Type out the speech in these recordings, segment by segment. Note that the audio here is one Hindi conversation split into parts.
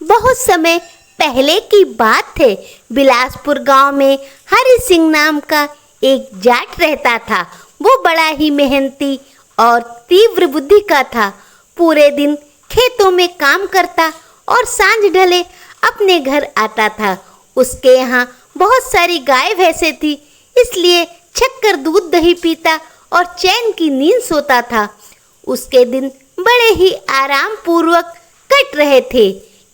बहुत समय पहले की बात है। बिलासपुर गांव में हरि सिंह नाम का एक जाट रहता था। वो बड़ा ही मेहनती और तीव्र बुद्धि का था। पूरे दिन खेतों में काम करता और सांझ ढले अपने घर आता था। उसके यहाँ बहुत सारी गाय भैंसे थी, इसलिए छक्कर दूध दही पीता और चैन की नींद सोता था। उसके दिन बड़े ही आराम पूर्वक कट रहे थे।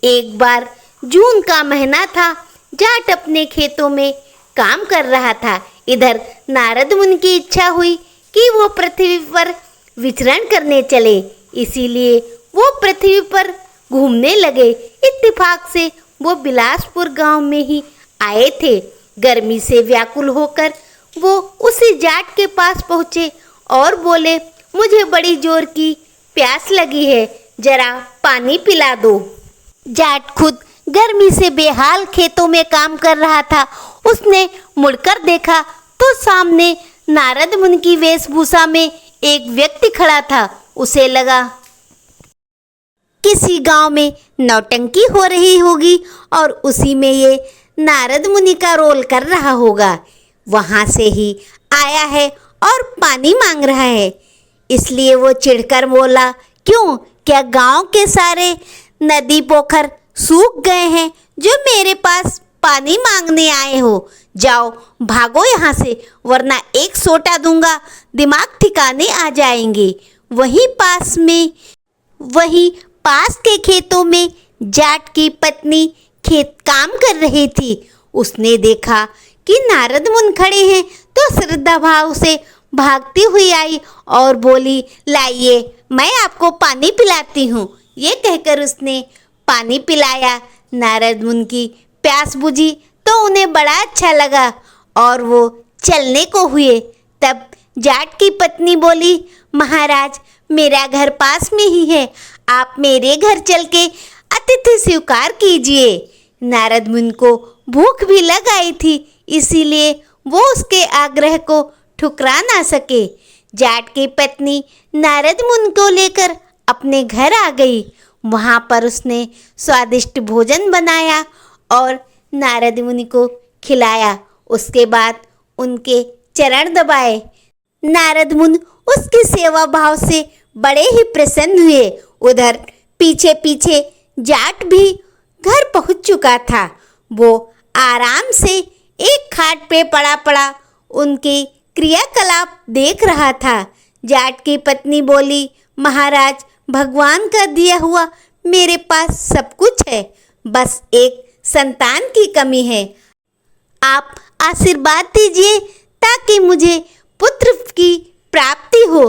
एक बार जून का महीना था। जाट अपने खेतों में काम कर रहा था। इधर नारद मुनि की इच्छा हुई कि वो पृथ्वी पर विचरण करने चले, इसीलिए वो पृथ्वी पर घूमने लगे। इत्तेफाक से वो बिलासपुर गांव में ही आए थे। गर्मी से व्याकुल होकर वो उसी जाट के पास पहुँचे और बोले, मुझे बड़ी जोर की प्यास लगी है, जरा पानी पिला दो। जाट खुद गर्मी से बेहाल खेतों में काम कर रहा था। उसने मुड़कर देखा तो सामने नारद मुनि की वेशभूषा में एक व्यक्ति खड़ा था। उसे लगा किसी गांव में नौटंकी हो रही होगी और उसी में ये नारद मुनि का रोल कर रहा होगा। वहां से ही आया है और पानी मांग रहा है। इसलिए वो चिढ़कर बोला, क्यों, क्या गांव के सारे नदी पोखर सूख गए हैं जो मेरे पास पानी मांगने आए हो? जाओ भागो यहाँ से, वरना एक सोटा दूंगा, दिमाग ठिकाने आ जाएंगे। वहीं पास के खेतों में जाट की पत्नी खेत काम कर रही थी। उसने देखा कि नारद मुनि खड़े हैं तो श्रद्धा भाव से भागती हुई आई और बोली, लाइए मैं आपको पानी पिलाती हूँ। ये कहकर उसने पानी पिलाया। नारद मुनि की प्यास बुझी तो उन्हें बड़ा अच्छा लगा और वो चलने को हुए। तब जाट की पत्नी बोली, महाराज मेरा घर पास में ही है, आप मेरे घर चल के अतिथि स्वीकार कीजिए। नारद मुनि को भूख भी लग आई थी, इसीलिए वो उसके आग्रह को ठुकरा ना सके। जाट की पत्नी नारद मुनि को लेकर अपने घर आ गई। वहाँ पर उसने स्वादिष्ट भोजन बनाया और नारद मुनि को खिलाया। उसके बाद उनके चरण दबाए। नारद मुनि उसकी सेवा भाव से बड़े ही प्रसन्न हुए। उधर पीछे पीछे जाट भी घर पहुँच चुका था। वो आराम से एक खाट पे पड़ा पड़ा उनके क्रियाकलाप देख रहा था। जाट की पत्नी बोली, महाराज भगवान का दिया हुआ मेरे पास सब कुछ है, बस एक संतान की कमी है। आप आशीर्वाद दीजिए ताकि मुझे पुत्र की प्राप्ति हो।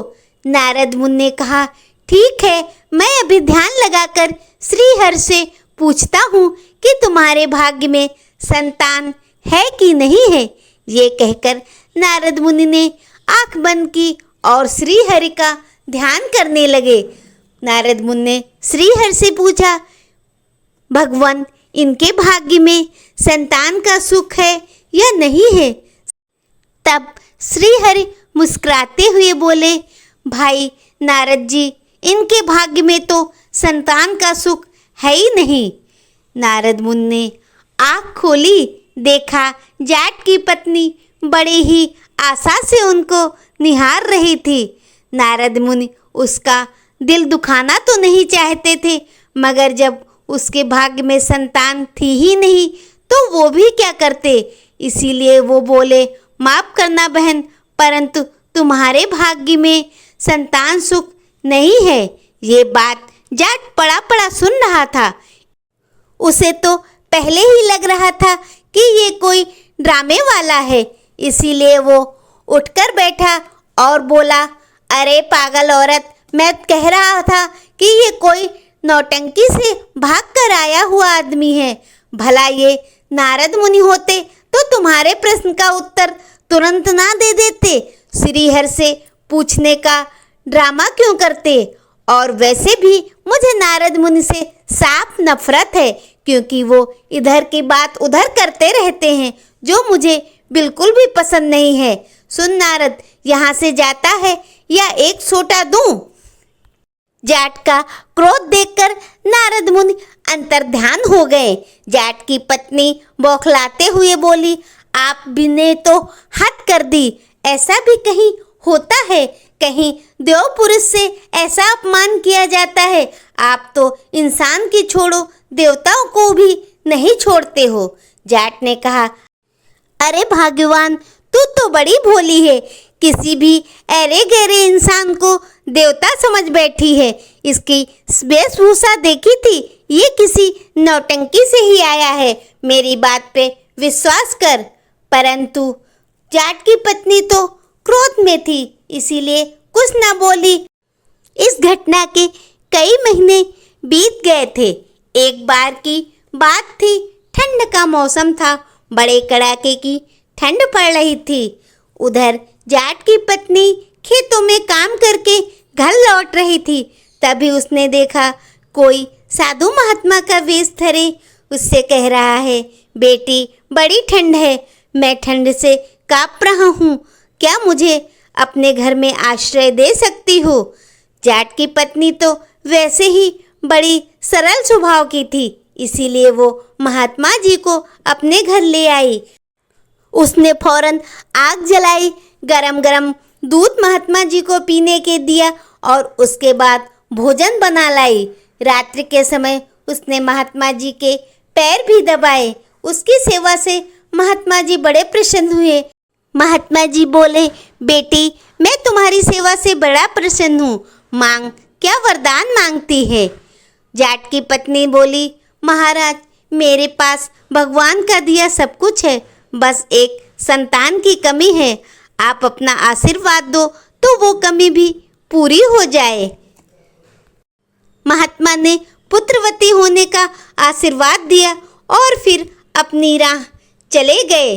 नारद मुनि ने कहा, ठीक है, मैं अभी ध्यान लगाकर श्रीहरि से पूछता हूँ कि तुम्हारे भाग्य में संतान है कि नहीं है। ये कहकर नारद मुनि ने आंख बंद की और श्रीहरि का ध्यान करने लगे। नारद मुनि ने श्रीहरि से पूछा, भगवान इनके भाग्य में संतान का सुख है या नहीं है? तब श्रीहरि मुस्कुराते हुए बोले, भाई नारद जी, इनके भाग्य में तो संतान का सुख है ही नहीं। नारद मुनि ने आँख खोली, देखा जाट की पत्नी बड़े ही आशा से उनको निहार रही थी। नारद मुनि उसका दिल दुखाना तो नहीं चाहते थे, मगर जब उसके भाग्य में संतान थी ही नहीं तो वो भी क्या करते। इसीलिए वो बोले, माफ़ करना बहन, परंतु तुम्हारे भाग्य में संतान सुख नहीं है। ये बात जाट पड़ा पड़ा सुन रहा था। उसे तो पहले ही लग रहा था कि ये कोई ड्रामे वाला है, इसीलिए वो उठकर बैठा और बोला, अरे पागल औरत, मैं कह रहा था कि ये कोई नौटंकी से भाग कर आया हुआ आदमी है। भला ये नारद मुनि होते तो तुम्हारे प्रश्न का उत्तर तुरंत ना दे देते, श्रीहरि से पूछने का ड्रामा क्यों करते? और वैसे भी मुझे नारद मुनि से साफ नफरत है, क्योंकि वो इधर की बात उधर करते रहते हैं, जो मुझे बिल्कुल भी पसंद नहीं है। सुन नारद, यहाँ से जाता है या एक सोटा दूं? जाट का क्रोध देखकर नारद मुनि अंतर्ध्यान हो गए। जाट की पत्नी बौखलाते हुए बोली, आप भी ने तो हद कर दी। ऐसा भी कहीं होता है? कहीं देव पुरुष से ऐसा अपमान किया जाता है? आप तो इंसान की छोड़ो, देवताओं को भी नहीं छोड़ते हो। जाट ने कहा, अरे भगवान, तू तो बड़ी भोली है। किसी भी अरे गहरे इंसान को देवता समझ बैठी है। इसकी वेशभूषा देखी थी, ये किसी नौटंकी से ही आया है। मेरी बात पे विश्वास कर। परंतु जाट की पत्नी तो क्रोध में थी, इसीलिए कुछ न बोली। इस घटना के कई महीने बीत गए थे। एक बार की बात थी, ठंड का मौसम था, बड़े कड़ाके की ठंड पड़ रही थी। उधर जाट की पत्नी खेतों में काम करके घर लौट रही थी। तभी उसने देखा कोई साधु महात्मा का वेश धरे उससे कह रहा है, बेटी बड़ी ठंड है, मैं ठंड से काँप रहा हूँ, क्या मुझे अपने घर में आश्रय दे सकती हो? जाट की पत्नी तो वैसे ही बड़ी सरल स्वभाव की थी, इसीलिए वो महात्मा जी को अपने घर ले आई। उसने फौरन आग जलाई, गरम गरम दूध महात्मा जी को पीने के दिया और उसके बाद भोजन बना लाई। रात्रि के समय उसने महात्मा जी के पैर भी दबाए। उसकी सेवा से महात्मा जी बड़े प्रसन्न हुए। महात्मा जी बोले, बेटी मैं तुम्हारी सेवा से बड़ा प्रसन्न हूँ, मांग, क्या वरदान मांगती है? जाट की पत्नी बोली, महाराज मेरे पास भगवान का दिया सब कुछ है, बस एक संतान की कमी है। आप अपना आशीर्वाद दो तो वो कमी भी पूरी हो जाए। महात्मा ने पुत्रवती होने का आशीर्वाद दिया और फिर अपनी राह चले गए।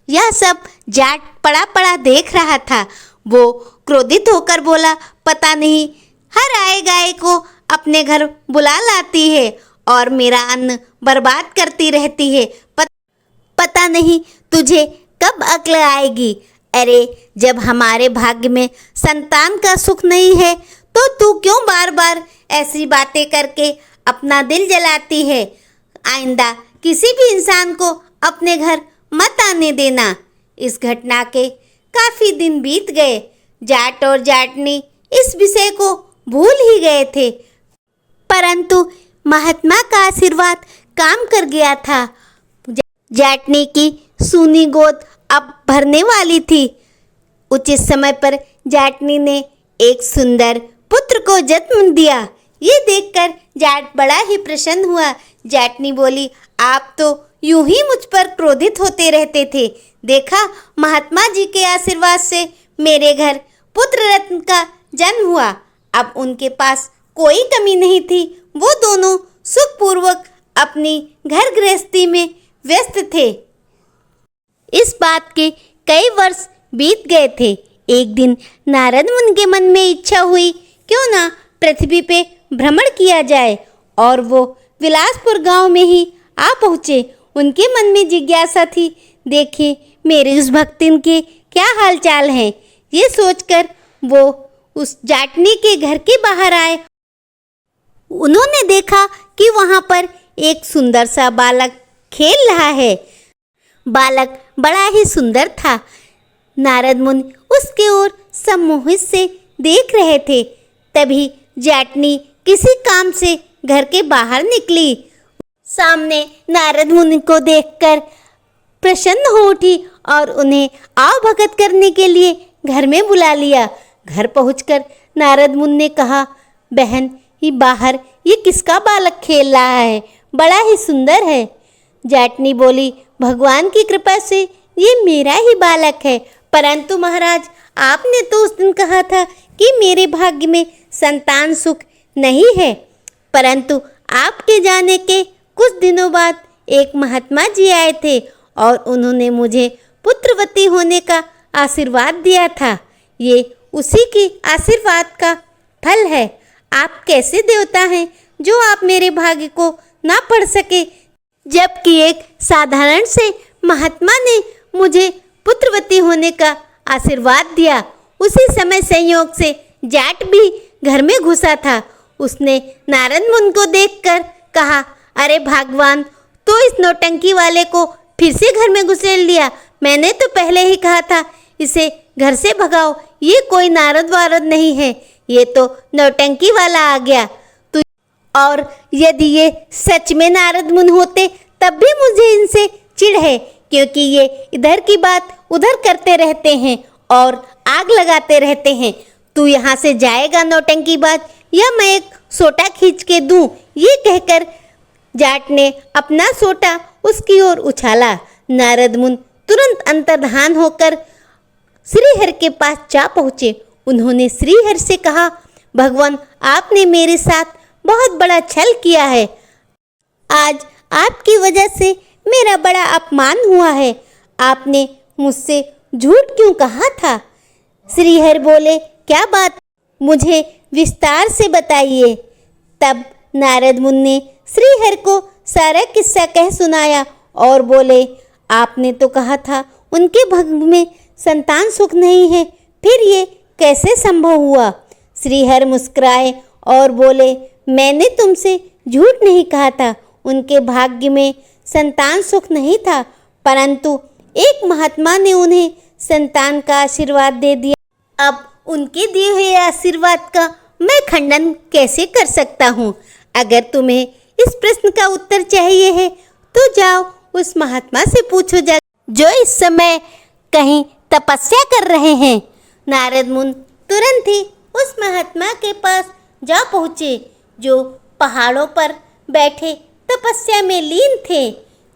यह सब जाट पड़ा पड़ा देख रहा था। वो क्रोधित होकर बोला, पता नहीं हर आए गाय को अपने घर बुला लाती है और मेरा अन्न बर्बाद करती रहती है। पता नहीं तुझे कब अक्ल आएगी। अरे जब हमारे भाग्य में संतान का सुख नहीं है तो तू क्यों बार बार ऐसी बातें करके अपना दिल जलाती है? आइंदा किसी भी इंसान को अपने घर मत आने देना। इस घटना के काफ़ी दिन बीत गए। जाट और जाटनी इस विषय को भूल ही गए थे, परंतु महात्मा का आशीर्वाद काम कर गया था। जाटनी की सूनी गोद अब भरने वाली थी। उचित समय पर जाटनी ने एक सुंदर पुत्र को जन्म दिया। ये देखकर जाट बड़ा ही प्रसन्न हुआ। जाटनी बोली, आप तो यूं ही मुझ पर क्रोधित होते रहते थे, देखा महात्मा जी के आशीर्वाद से मेरे घर पुत्र रत्न का जन्म हुआ। अब उनके पास कोई कमी नहीं थी। वो दोनों सुखपूर्वक अपनी घर गृहस्थी में व्यस्त थे। इस बात के कई वर्ष बीत गए थे। एक दिन नारद मुनि के मन में इच्छा हुई, क्यों ना पृथ्वी पे भ्रमण किया जाए, और वो विलासपुर गांव में ही आ पहुँचे। उनके मन में जिज्ञासा थी, देखिए मेरे उस भक्तिन के क्या हालचाल हैं। ये सोचकर वो उस जाटनी के घर के बाहर आए। उन्होंने देखा कि वहाँ पर एक सुंदर सा बालक खेल रहा है। बालक बड़ा ही सुंदर था। नारद मुनि उसके ओर सम्मोहित से देख रहे थे। तभी जाटनी किसी काम से घर के बाहर निकली। सामने नारद मुनि को देखकर प्रसन्न हो उठी और उन्हें आव भगत करने के लिए घर में बुला लिया। घर पहुंचकर नारद मुनि ने कहा, बहन ये बाहर ये किसका बालक खेल रहा है? बड़ा ही सुंदर है। जाटनी बोली, भगवान की कृपा से ये मेरा ही बालक है, परंतु महाराज आपने तो उस दिन कहा था कि मेरे भाग्य में संतान सुख नहीं है। परंतु आपके जाने के कुछ दिनों बाद एक महात्मा जी आए थे और उन्होंने मुझे पुत्रवती होने का आशीर्वाद दिया था। ये उसी की आशीर्वाद का फल है। आप कैसे देवता हैं जो आप मेरे भाग्य को ना पढ़ सके, जबकि एक साधारण से महात्मा ने मुझे पुत्रवती होने का आशीर्वाद दिया। उसी समय संयोग से जाट भी घर में घुसा था। उसने नारद मुनि को देखकर कहा, अरे भगवान, तो इस नौटंकी वाले को फिर से घर में घुसेड़ लिया। मैंने तो पहले ही कहा था इसे घर से भगाओ। ये कोई नारद वारद नहीं है, ये तो नौटंकी वाला आ गया। तो और यदि ये सच में नारद मुनि होते तब भी मुझे इनसे चिढ़ है, क्योंकि ये इधर की बात उधर करते रहते हैं और आग लगाते रहते हैं। तू यहाँ से जाएगा नौटंकीबाज, या मैं एक सोटा खींच के दूँ? ये कहकर जाट ने अपना सोटा उसकी ओर उछाला। नारद मुनि तुरंत अंतर्धान होकर श्रीहरि के पास जा पहुँचे। उन्होंने श्रीहरि से कहा, भगवान, आपने मेरे साथ बहुत बड़ा छल किया है। आज आपकी वजह से मेरा बड़ा अपमान हुआ है। आपने मुझसे झूठ क्यों कहा था? श्रीहरि बोले, क्या बात, मुझे विस्तार से बताइए। तब नारद मुनि ने श्रीहरि को सारा किस्सा कह सुनाया और बोले, आपने तो कहा था उनके भग्न में संतान सुख नहीं है, फिर ये कैसे संभव हुआ? श्रीहरि मुस्कुराए और बोले, मैंने तुमसे झूठ नहीं कहा था। उनके भाग्य में संतान सुख नहीं था, परंतु एक महात्मा ने उन्हें संतान का आशीर्वाद दे दिया। अब उनके दिए हुए आशीर्वाद का मैं खंडन कैसे कर सकता हूँ? अगर तुम्हें इस प्रश्न का उत्तर चाहिए है तो जाओ उस महात्मा से पूछो जा, जो इस समय कहीं तपस्या कर रहे हैं। नारद मुनि तुरंत ही उस महात्मा के पास जा पहुँचे, जो पहाड़ों पर बैठे तपस्या में लीन थे।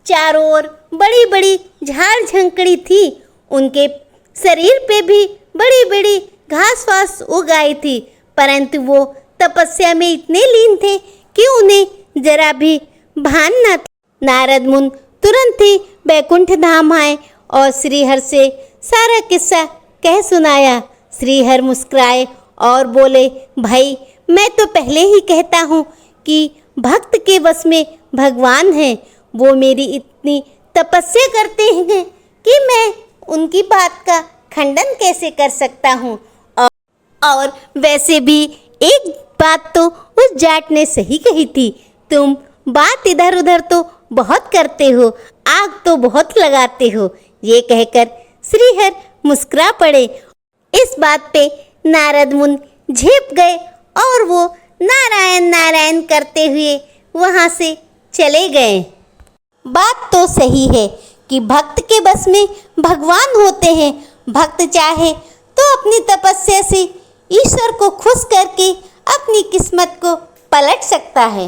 चारों ओर बड़ी बड़ी झाड़ झंकड़ी थी। उनके शरीर पे भी बड़ी बड़ी घास वास उग आई थी, परंतु वो तपस्या में इतने लीन थे कि उन्हें जरा भी भान न था। नारद मुनि तुरंत ही बैकुंठ धाम आए और श्रीहरि से सारा किस्सा कह सुनाया। श्रीहरि मुस्कुराए और बोले, भाई, मैं तो पहले ही कहता हूँ कि भक्त के वश में भगवान है। वो मेरी इतनी तपस्या करते हैं कि मैं उनकी बात का खंडन कैसे कर सकता हूँ। और वैसे भी एक बात तो उस जाट ने सही कही थी, तुम बात इधर उधर तो बहुत करते हो, आग तो बहुत लगाते हो। ये कहकर श्रीहरि मुस्कुरा पड़े। इस बात पे नारद मुनि झेप गए और वो नारायण नारायण करते हुए वहाँ से चले गए। बात तो सही है कि भक्त के बस में भगवान होते हैं। भक्त चाहे तो अपनी तपस्या से ईश्वर को खुश करके अपनी किस्मत को पलट सकता है।